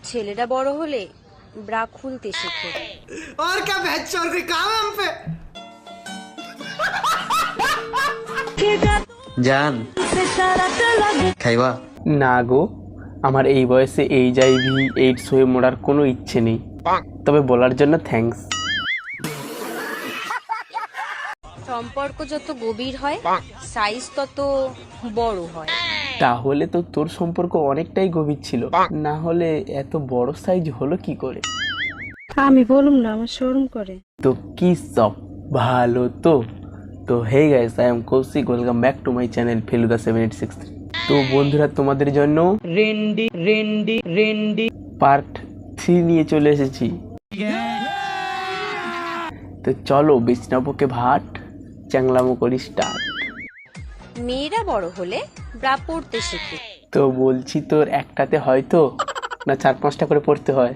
ছেলেটা বড় হলে ব্রা খুলতে শেখে। और क्या बहचोद कोई काम है हम पे। জান খাইবা? না গো, আমার এই বয়সে HIV এইডস হয়ে মরার কোনো ইচ্ছে নেই, তবে বলার জন্য থ্যাঙ্কস। সম্পর্ক যত গভীর হয় সাইজ তত বড় হয়। তাহলে তো তোর সম্পর্ক অনেকটাই গভীর ছিল, না হলে এত বড় সাইজ হলো কি করে? আমি বলুম না, আমার শরম করে। তো কি সব ভালো তো? তো hey guys, I am Kaushik, welcome back to my channel Feluda 7863। তো বন্ধুরা, তোমাদের জন্য পার্ট 3 নিয়ে চলে এসেছি। তো চলো বিছনাপোকে ভাট চ্যাংলামো করি স্টার্ট। মেয়েরা বড় হলে ব্রা পড়তে শেখে। তো বলছি, তোর একটাতে হয়তো না 4-5টা করে পড়তে হয়?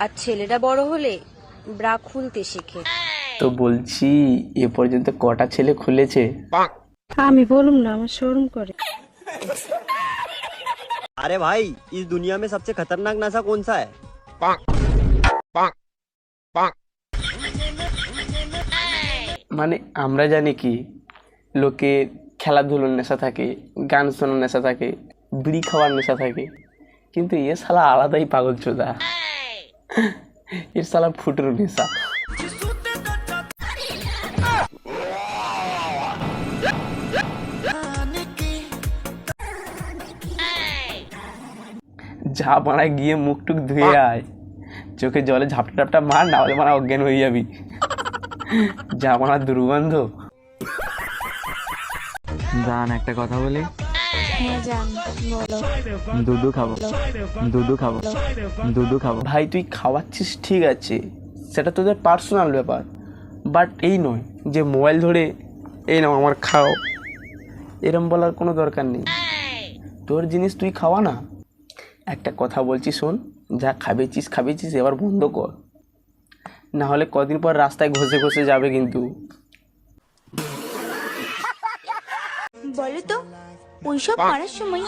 আর ছেলেটা বড় হলে ব্রা খুলতে শেখে। তো বলছি, এ পর্যন্ত কটা ছেলে খুলেছে? আমি বলুম না, আমার শরম করে। अरे भाई, इस दुनिया में सबसे खतरनाक नशा कौन सा है? মানে আমরা জানি কি, লোকে খেলাধুলোর নেশা থাকে, গান শোনার নেশা থাকে, বিড়ি খাওয়ার নেশা থাকে, কিন্তু এ শালা আলাদাই পাগল চোদা। এর শালা ফুটোর নেশা। যা মারা গিয়ে মুখ টুক ধুয়ে আয়, চোখে জলে ঝাপটা টাপটা মার, না হলে মারা অজ্ঞান হয়ে যাবি। যা মারা দুর্গন্ধ। জান একটা কথা বলি? হ্যাঁ জান, বলো। দুধু খাবো, দুধু খাবো, দুধু খাবো। ভাই তুই খাওয়াচ্ছিস ঠিক আছে, সেটা তোদের পার্সোনাল ব্যাপার, বাট এই নয় যে মোবাইল ধরে এই নাও আমার খাও, এরম বলার কোনো দরকার নেই। তোর জিনিস তুই খাওয়া না। একটা কথা বলছি শোন, যা খাবেছিস এবার বন্ধ কর, না হলে কদিন পর রাস্তায় ঘষে ঘষে যাবে কিন্তু। বলো তো, ওইসব করার সময়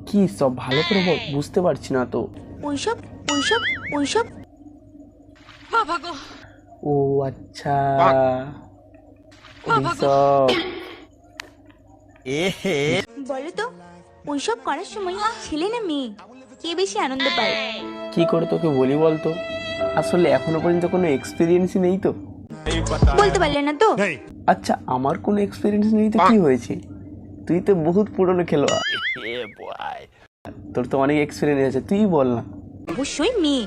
কি সব ভালো করে বল, বুঝতে পারছি না তো। ওইসব ও আচ্ছা, ওইসব। বলো তো, ওইসব করার সময় ছেলে না মেয়ে কে বেশি আনন্দ পায়? কি করে তোকে বলি বলতো, আসলে এখনো পর্যন্ত কোনো এক্সপিরিয়েন্সই নেই তো। বলতে পারলে না তো? আচ্ছা, আমার কোনো এক্সপিরিয়েন্স নেই তো কি হয়েছে? তুই তো বহুত পুরনো খেলোয়াড়, তোর তো অনেক এক্সপিরিয়েন্স আছে, তুই বল না। অবশ্যই মেয়ে।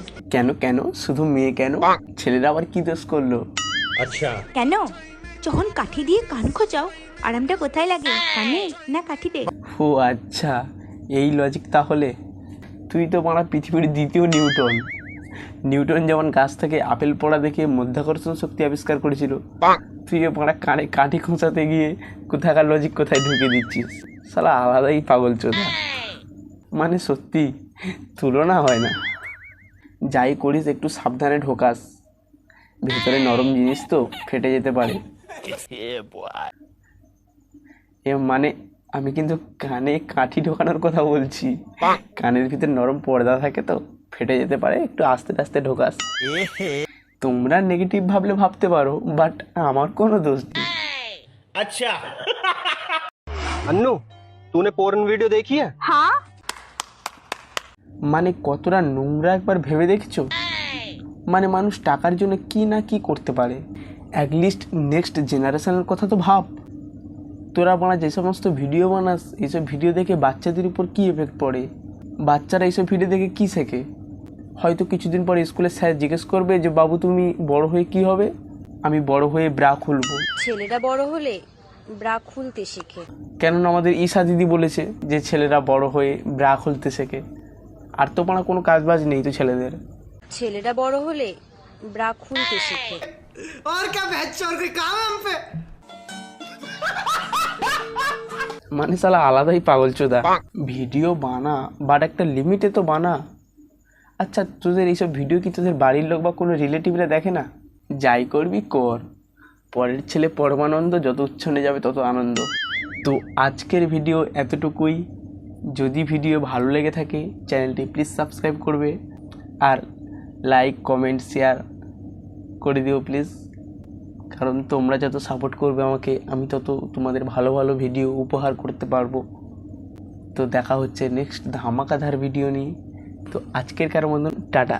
কেন শুধু মেয়ে কেন? ছেলেরা আবার কি দোষ করলো? কেন? যখন কাঠি দিয়ে কান খোঁচাও, আরামটা কোথায় লাগে, কানে না কাঠিতে? ও আচ্ছা, এই লজিক তাহলে। তুই তো মারা পৃথিবীর দ্বিতীয় নিউটন যেমন গাছ থেকে আপেল পড়া দেখে মধ্যাকর্ষণ শক্তি আবিষ্কার করেছিল, তুইও মারা কানে কাঠি খোঁচাতে গিয়ে কোথাকার লজিক কোথায় ঢুকে দিচ্ছিস। শালা আলাদাই পাগল চোদা। মানে সত্যি তুলনা হয় না। যাই করিস একটু সাবধানে ঢোকাস, ভেতরে নরম জিনিস তো ফেটে যেতে পারে। এ মানে আমি কিন্তু কানে কাঠি ঢোকানোর কথা বলছি, কানের ভিতরে নরম পর্দা থাকে তো ফেটে যেতে পারে, একটু আস্তে আস্তে ঢোকাস। তোমরা নেগেটিভ ভাবলে ভাবতে পারো, বাট আমার কোনো দোষ নেই। अच्छा अन्नू, तूने पोर्न वीडियो देखी है? হ্যাঁ, মানে কতটা নোংরা একবার ভেবে দেখছো? মানে মানুষ টাকার জন্য কি না কি করতে পারে। অ্যাটলিস্ট নেক্সট জেনারেশনের কথা তো ভাব। তোরা বানা যে সমস্ত ভিডিও বানাস, এইসব ভিডিও দেখে বাচ্চাদের উপর কি এফেক্ট পড়ে? বাচ্চারা এইসব ভিডিও দেখে কি শেখে? হয়তো কিছুদিন পরে স্কুলে স্যার জিজ্ঞেস করবে যে বাবু তুমি বড় হয়ে কি হবে? আমি বড় হয়ে ব্রা খুলবো। ছেলেটা বড় হলে ব্রা খুলতে শেখে। কেননা আমাদের ঈশা দিদি বলেছে যে ছেলেরা বড় হয়ে ব্রা খুলতে শেখে। আর তো পানা কোনো কাজ বাজ নেই তো ছেলেদের। ছেলেটা বড় হলে ব্রা খুলতে শেখে। और क्या बहचोद कोई काम है हम पे। মানে শালা আলাদাই পাগল চোদা। ভিডিও বানা, বাট একটা লিমিটে তো বানা। আচ্ছা, তোদের এইসব ভিডিও কি তোদের বাড়ির লোক বা কোনো রিলেটিভরা দেখে না? যাই করবি কর, পরের ছেলে পরমানন্দ, যত উচ্ছনে যাবে তত আনন্দ। তো আজকের ভিডিও এতটুকুই। যদি ভিডিও ভালো লেগে থাকে চ্যানেলটি প্লিজ সাবস্ক্রাইব করবে আর লাইক কমেন্ট শেয়ার করে দিও প্লিজ, কারণ তোমরা যত সাপোর্ট করবে আমাকে আমি তত তোমাদের ভালো ভালো ভিডিও উপহার করতে পারবো। তো দেখা হচ্ছে নেক্সট ধামাকাধার ভিডিও নিয়ে। তো আজকের কার মতন টাটা।